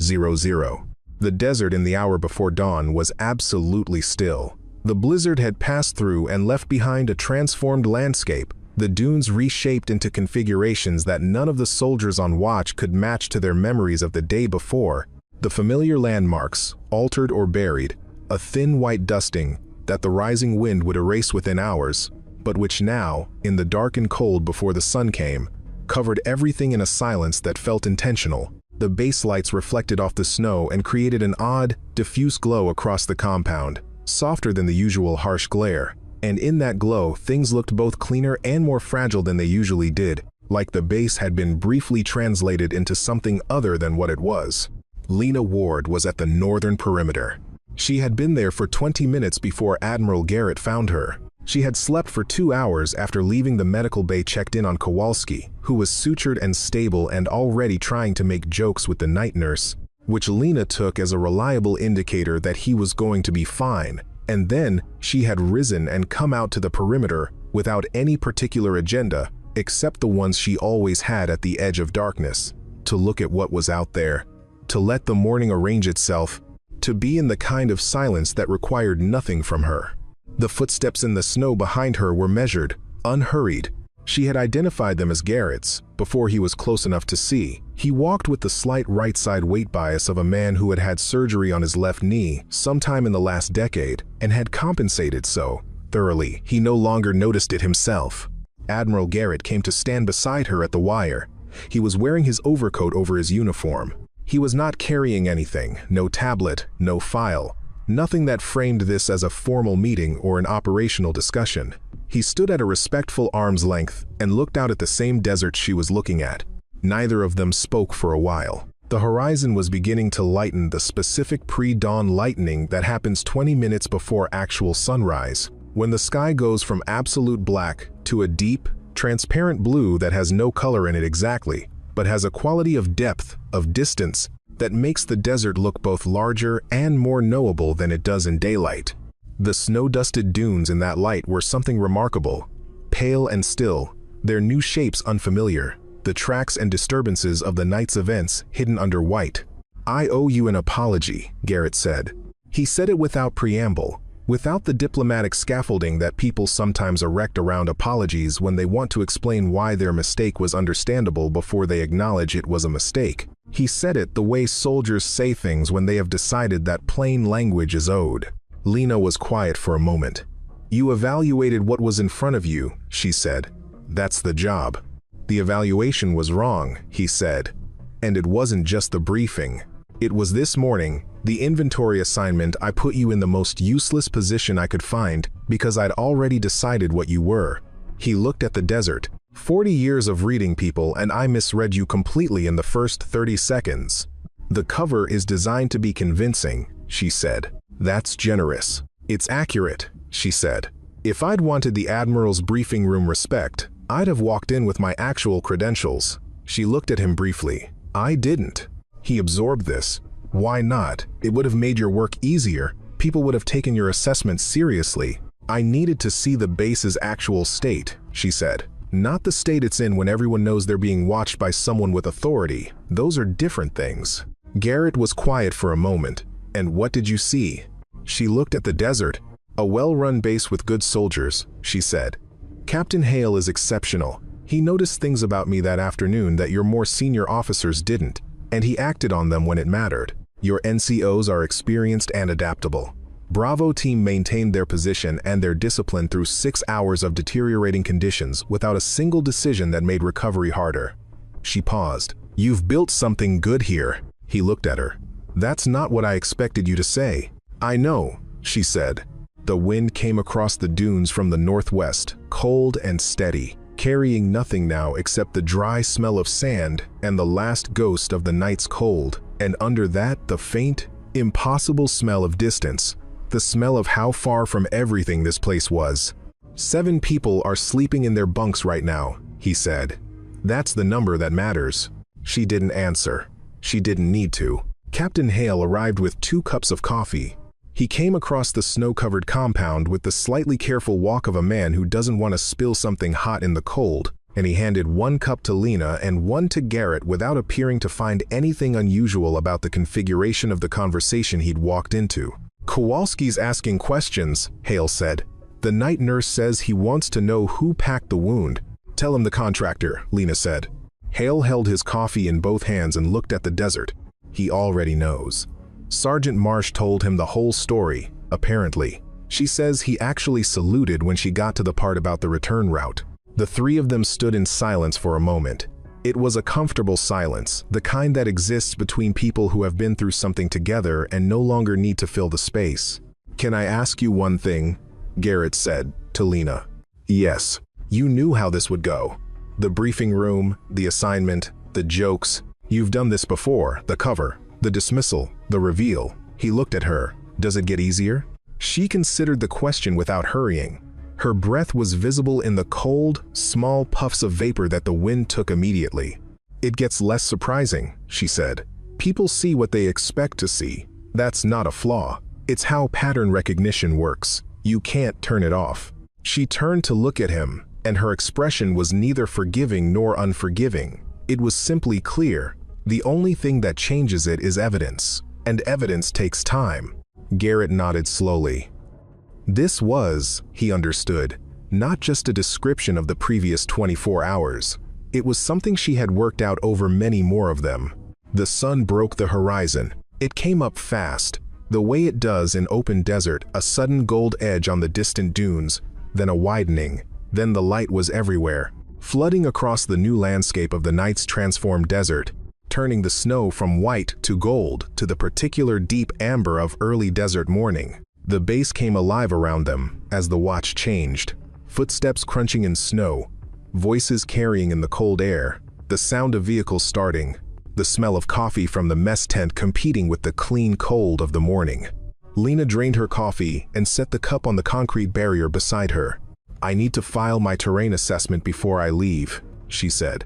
The desert in the hour before dawn was absolutely still. The blizzard had passed through and left behind a transformed landscape, the dunes reshaped into configurations that none of the soldiers on watch could match to their memories of the day before. The familiar landmarks, altered or buried, a thin white dusting that the rising wind would erase within hours, but which now, in the dark and cold before the sun came, covered everything in a silence that felt intentional. The base lights reflected off the snow and created an odd, diffuse glow across the compound, softer than the usual harsh glare. And in that glow, things looked both cleaner and more fragile than they usually did, like the base had been briefly translated into something other than what it was. Lena Ward was at the northern perimeter. She had been there for 20 minutes before Admiral Garrett found her. She had slept for 2 hours after leaving the medical bay, checked in on Kowalski, who was sutured and stable and already trying to make jokes with the night nurse, which Lena took as a reliable indicator that he was going to be fine. And then she had risen and come out to the perimeter without any particular agenda, except the ones she always had at the edge of darkness, to look at what was out there, to let the morning arrange itself, to be in the kind of silence that required nothing from her. The footsteps in the snow behind her were measured, unhurried. She had identified them as Garrett's before he was close enough to see. He walked with the slight right side weight bias of a man who had had surgery on his left knee sometime in the last decade and had compensated so thoroughly he no longer noticed it himself. Admiral Garrett came to stand beside her at the wire. He was wearing his overcoat over his uniform. He was not carrying anything, no tablet, no file, nothing that framed this as a formal meeting or an operational discussion. He stood at a respectful arm's length and looked out at the same desert she was looking at. Neither of them spoke for a while. The horizon was beginning to lighten, the specific pre-dawn lightening that happens 20 minutes before actual sunrise, when the sky goes from absolute black to a deep, transparent blue that has no color in it exactly, but has a quality of depth, of distance, that makes the desert look both larger and more knowable than it does in daylight. The snow-dusted dunes in that light were something remarkable, pale and still, their new shapes unfamiliar, the tracks and disturbances of the night's events hidden under white. "I owe you an apology," Garrett said. He said it without preamble, without the diplomatic scaffolding that people sometimes erect around apologies when they want to explain why their mistake was understandable before they acknowledge it was a mistake. He said it the way soldiers say things when they have decided that plain language is owed. Lena was quiet for a moment. "You evaluated what was in front of you," she said. "That's the job." "The evaluation was wrong," he said. "And it wasn't just the briefing. It was this morning, the inventory assignment. I put you in the most useless position I could find because I'd already decided what you were." He looked at the desert. 40 years of reading people and I misread you completely in the first 30 seconds. "The cover is designed to be convincing," she said. "That's generous." "It's accurate," she said. "If I'd wanted the Admiral's briefing room respect, I'd have walked in with my actual credentials." She looked at him briefly. "I didn't." He absorbed this. "Why not? It would have made your work easier. People would have taken your assessment seriously." "I needed to see the base's actual state," she said. "Not the state it's in when everyone knows they're being watched by someone with authority. Those are different things." Garrett was quiet for a moment. "And what did you see?" She looked at the desert. "A well-run base with good soldiers," she said. "Captain Hale is exceptional. He noticed things about me that afternoon that your more senior officers didn't, and he acted on them when it mattered. Your NCOs are experienced and adaptable. Bravo team maintained their position and their discipline through 6 hours of deteriorating conditions without a single decision that made recovery harder." She paused. "You've built something good here." He looked at her. "That's not what I expected you to say." "I know," she said. The wind came across the dunes from the northwest, cold and steady, carrying nothing now except the dry smell of sand and the last ghost of the night's cold, and under that the faint, impossible smell of distance, the smell of how far from everything this place was. "7 people are sleeping in their bunks right now," he said. "That's the number that matters." She didn't answer. She didn't need to. Captain Hale arrived with 2 cups of coffee. He came across the snow-covered compound with the slightly careful walk of a man who doesn't want to spill something hot in the cold, and he handed 1 cup to Lena and 1 to Garrett without appearing to find anything unusual about the configuration of the conversation he'd walked into. "Kowalski's asking questions," Hale said. "The night nurse says he wants to know who packed the wound." "Tell him the contractor," Lena said. Hale held his coffee in both hands and looked at the desert. "He already knows." Sergeant Marsh told him the whole story, apparently. She says he actually saluted when she got to the part about the return route. The 3 of them stood in silence for a moment. It was a comfortable silence, the kind that exists between people who have been through something together and no longer need to fill the space. "Can I ask you one thing?" Garrett said to Lena. "Yes. You knew how this would go. The briefing room, the assignment, the jokes. You've done this before, the cover, the dismissal, the reveal." He looked at her. "Does it get easier?" She considered the question without hurrying. Her breath was visible in the cold, small puffs of vapor that the wind took immediately. "It gets less surprising," she said. "People see what they expect to see. That's not a flaw. It's how pattern recognition works. You can't turn it off." She turned to look at him, and her expression was neither forgiving nor unforgiving. It was simply clear. The only thing that changes it is evidence, and evidence takes time. Garrett nodded slowly. This was, he understood, not just a description of the previous 24 hours. It was something she had worked out over many more of them. The sun broke the horizon. It came up fast, the way it does in open desert, a sudden gold edge on the distant dunes, then a widening, then the light was everywhere, flooding across the new landscape of the night's transformed desert, turning the snow from white to gold to the particular deep amber of early desert morning. The base came alive around them as the watch changed, footsteps crunching in snow, voices carrying in the cold air, the sound of vehicles starting, the smell of coffee from the mess tent competing with the clean cold of the morning. Lena drained her coffee and set the cup on the concrete barrier beside her. "I need to file my terrain assessment before I leave," she said,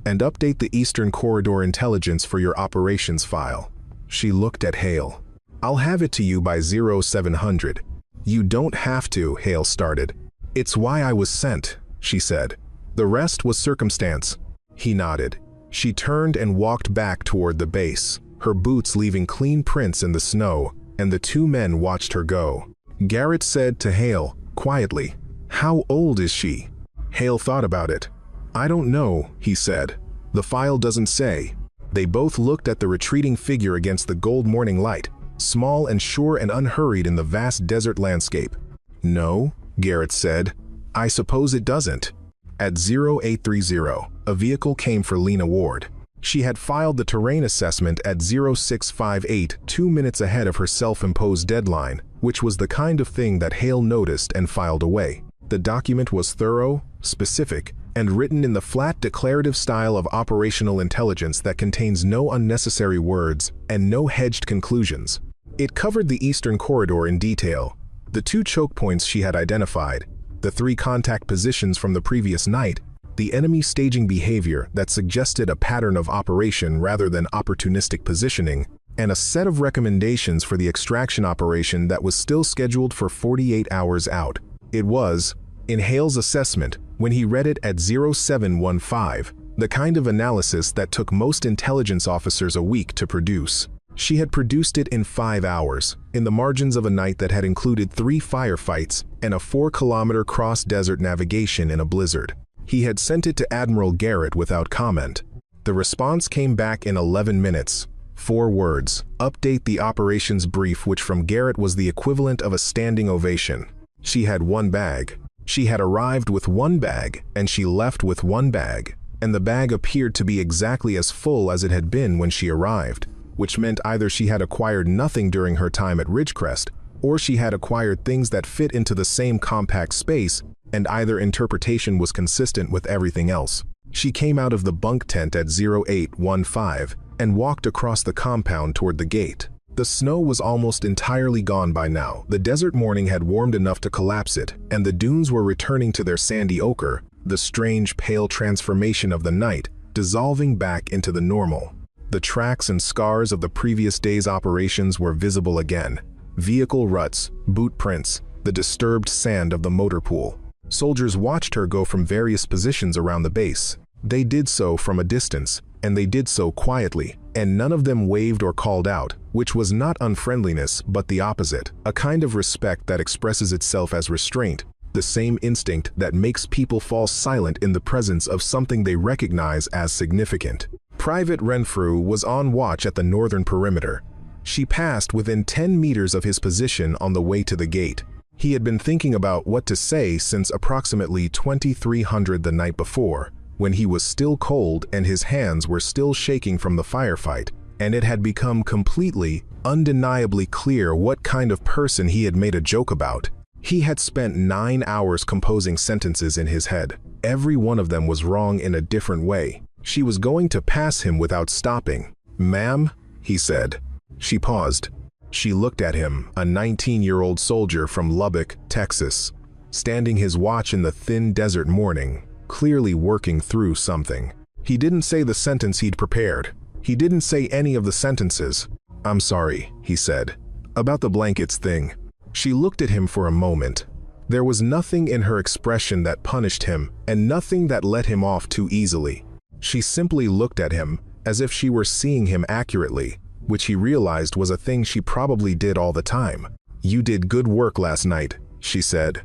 "and update the Eastern Corridor intelligence for your operations file." She looked at Hale. "I'll have it to you by 0700. "You don't have to," Hale started. "It's why I was sent," she said. "The rest was circumstance." He nodded. She turned and walked back toward the base, her boots leaving clean prints in the snow, and the 2 men watched her go. Garrett said to Hale, quietly, "How old is she?" Hale thought about it. "I don't know," he said. "The file doesn't say." They both looked at the retreating figure against the gold morning light, small and sure and unhurried in the vast desert landscape. "No," Garrett said. "I suppose it doesn't." At 0830, a vehicle came for Lena Ward. She had filed the terrain assessment at 0658, 2 minutes ahead of her self-imposed deadline, which was the kind of thing that Hale noticed and filed away. The document was thorough, specific, and written in the flat declarative style of operational intelligence that contains no unnecessary words and no hedged conclusions. It covered the Eastern Corridor in detail, the 2 choke points she had identified, the 3 contact positions from the previous night, the enemy staging behavior that suggested a pattern of operation rather than opportunistic positioning, and a set of recommendations for the extraction operation that was still scheduled for 48 hours out. It was, in Hale's assessment, when he read it at 0715, the kind of analysis that took most intelligence officers a week to produce. She had produced it in 5 hours, in the margins of a night that had included 3 firefights and a 4-kilometer cross-desert navigation in a blizzard. He had sent it to Admiral Garrett without comment. The response came back in 11 minutes. 4 words: update the operations brief, which from Garrett was the equivalent of a standing ovation. She had 1 bag. She had arrived with 1 bag, and she left with 1 bag, and the bag appeared to be exactly as full as it had been when she arrived, which meant either she had acquired nothing during her time at Ridgecrest, or she had acquired things that fit into the same compact space, and either interpretation was consistent with everything else. She came out of the bunk tent at 0815 and walked across the compound toward the gate. The snow was almost entirely gone by now. The desert morning had warmed enough to collapse it, and the dunes were returning to their sandy ochre, the strange pale transformation of the night, dissolving back into the normal. The tracks and scars of the previous day's operations were visible again. Vehicle ruts, boot prints, the disturbed sand of the motor pool. Soldiers watched her go from various positions around the base. They did so from a distance, and they did so quietly, and none of them waved or called out, which was not unfriendliness but the opposite, a kind of respect that expresses itself as restraint, the same instinct that makes people fall silent in the presence of something they recognize as significant. Private Renfrew was on watch at the northern perimeter. She passed within 10 meters of his position on the way to the gate. He had been thinking about what to say since approximately 2300 the night before, when he was still cold and his hands were still shaking from the firefight, and it had become completely, undeniably clear what kind of person he had made a joke about. He had spent 9 hours composing sentences in his head. Every one of them was wrong in a different way. She was going to pass him without stopping. "Ma'am," he said. She paused. She looked at him, a 19-year-old soldier from Lubbock, Texas, standing his watch in the thin desert morning, clearly working through something. He didn't say the sentence he'd prepared. He didn't say any of the sentences. "I'm sorry," he said, "about the blankets thing." She looked at him for a moment. There was nothing in her expression that punished him, and nothing that let him off too easily. She simply looked at him, as if she were seeing him accurately, which he realized was a thing she probably did all the time. "You did good work last night," she said.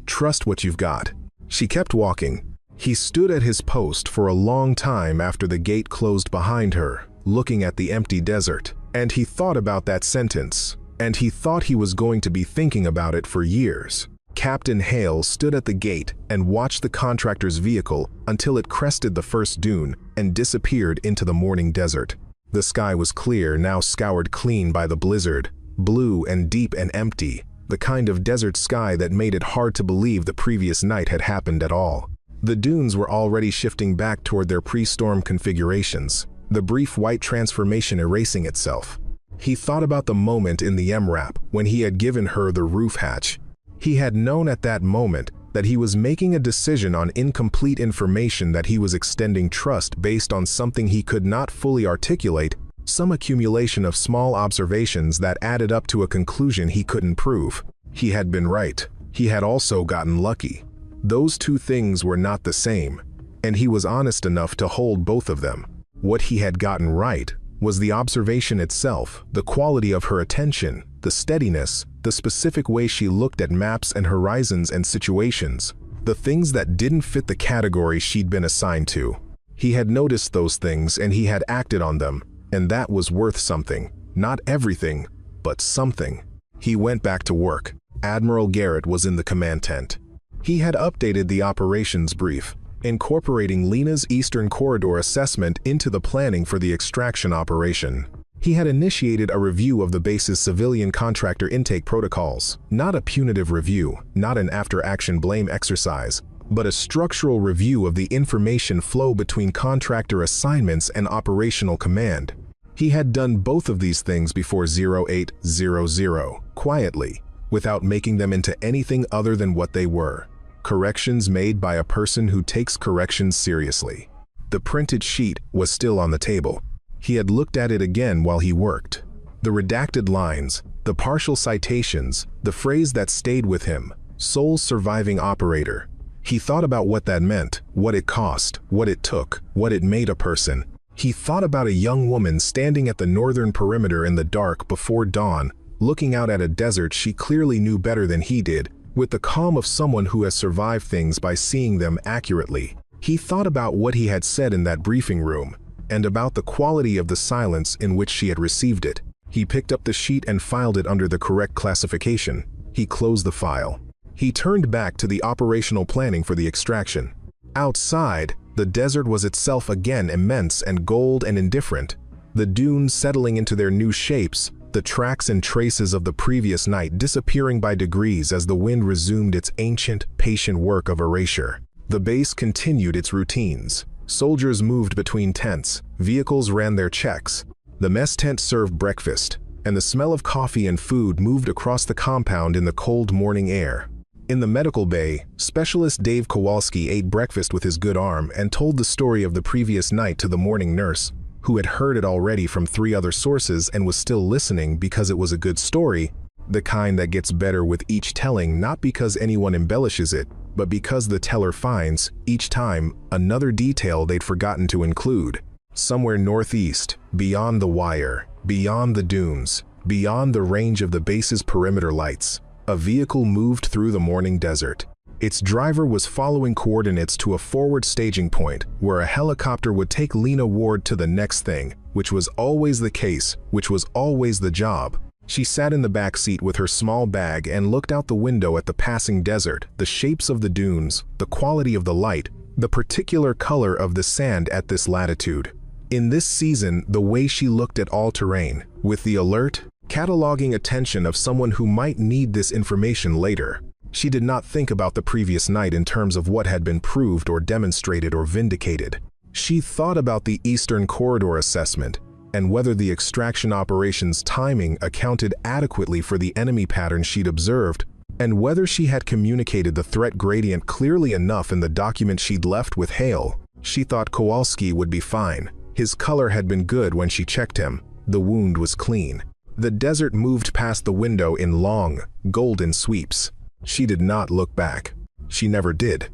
"Trust what you've got." She kept walking. He stood at his post for a long time after the gate closed behind her, looking at the empty desert. And he thought about that sentence, and he thought he was going to be thinking about it for years. Captain Hale stood at the gate and watched the contractor's vehicle until it crested the first dune and disappeared into the morning desert. The sky was clear, now scoured clean by the blizzard, blue and deep and empty, the kind of desert sky that made it hard to believe the previous night had happened at all. The dunes were already shifting back toward their pre-storm configurations, the brief white transformation erasing itself. He thought about the moment in the MRAP when he had given her the roof hatch. He had known at that moment that he was making a decision on incomplete information, that he was extending trust based on something he could not fully articulate, some accumulation of small observations that added up to a conclusion he couldn't prove. He had been right. He had also gotten lucky. Those two things were not the same, and he was honest enough to hold both of them. What he had gotten right was the observation itself, the quality of her attention, the steadiness, the specific way she looked at maps and horizons and situations, the things that didn't fit the category she'd been assigned to. He had noticed those things and he had acted on them, and that was worth something. Not everything, but something. He went back to work. Admiral Garrett was in the command tent. He had updated the operations brief, incorporating Lena's Eastern Corridor assessment into the planning for the extraction operation. He had initiated a review of the base's civilian contractor intake protocols, not a punitive review, not an after-action blame exercise, but a structural review of the information flow between contractor assignments and operational command. He had done both of these things before 0800, quietly, without making them into anything other than what they were. Corrections made by a person who takes corrections seriously. The printed sheet was still on the table. He had looked at it again while he worked. The redacted lines, the partial citations, the phrase that stayed with him, sole surviving operator. He thought about what that meant, what it cost, what it took, what it made a person. He thought about a young woman standing at the northern perimeter in the dark before dawn, looking out at a desert she clearly knew better than he did, with the calm of someone who has survived things by seeing them accurately. He thought about what he had said in that briefing room, and about the quality of the silence in which she had received it. He picked up the sheet and filed it under the correct classification. He closed the file. He turned back to the operational planning for the extraction. Outside, the desert was itself again immense and gold and indifferent, the dunes settling into their new shapes, the tracks and traces of the previous night disappearing by degrees as the wind resumed its ancient, patient work of erasure. The base continued its routines. Soldiers moved between tents, vehicles ran their checks, the mess tent served breakfast, and the smell of coffee and food moved across the compound in the cold morning air. In the medical bay, Specialist Dave Kowalski ate breakfast with his good arm and told the story of the previous night to the morning nurse. who had heard it already from 3 other sources and was still listening because it was a good story, the kind that gets better with each telling, not because anyone embellishes it, but because the teller finds, each time, another detail they'd forgotten to include. Somewhere northeast, beyond the wire, beyond the dunes, beyond the range of the base's perimeter lights, a vehicle moved through the morning desert. Its driver was following coordinates to a forward staging point where a helicopter would take Lena Ward to the next thing, which was always the case, which was always the job. She sat in the back seat with her small bag and looked out the window at the passing desert, the shapes of the dunes, the quality of the light, the particular color of the sand at this latitude. In this season, the way she looked at all terrain, with the alert, cataloging attention of someone who might need this information later. She did not think about the previous night in terms of what had been proved or demonstrated or vindicated. She thought about the Eastern Corridor assessment and whether the extraction operation's timing accounted adequately for the enemy pattern she'd observed, and whether she had communicated the threat gradient clearly enough in the document she'd left with Hale. She thought Kowalski would be fine. His color had been good when she checked him. The wound was clean. The desert moved past the window in long, golden sweeps. She did not look back. She never did.